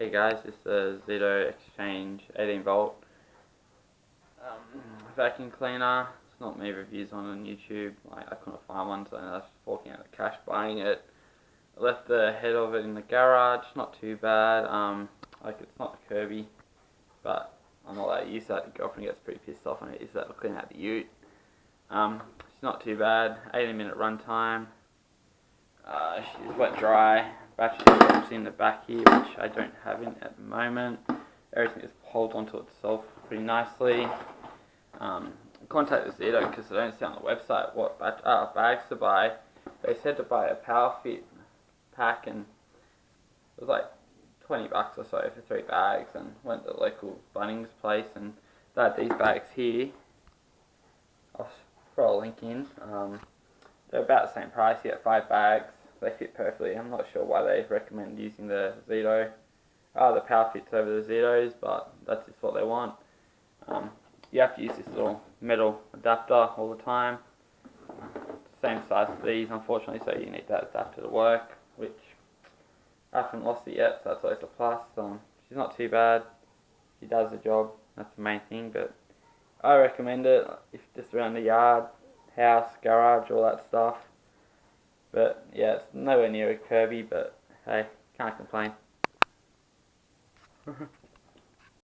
Hey guys, it's the Ozito Exchange 18 volt vacuum cleaner. It's not me reviews on YouTube. I couldn't find one, so I was forking out the cash buying it. I left the head of it in the garage. Not too bad. It's not the Kirby, but I'm not allowed to use that. The girlfriend gets pretty pissed off when I use that to clean out the ute. It's not too bad. 18-minute run time. She's wet dry. Battery is in the back here, which I don't have in at the moment. Everything just holds onto itself pretty nicely. Contact Ozito because I don't see on the website what bags to buy. They said to buy a Power Fit pack, and it was like $20 or so for 3 bags. And went to the local Bunnings place, and they had these bags here. I'll throw a link in. They're about the same price. You get 5 bags. They fit perfectly. I'm not sure why they recommend using the Ozito, the Power Fits over the Ozitos, but that's just what they want. You have to use this little metal adapter all the time. Same size as these, unfortunately, so you need that adapter to work, which I haven't lost it yet, so that's always a plus. She's not too bad. She does the job. That's the main thing, but I recommend it if just around the yard, house, garage, all that stuff. But yeah, it's nowhere near a Kirby, but hey, can't complain.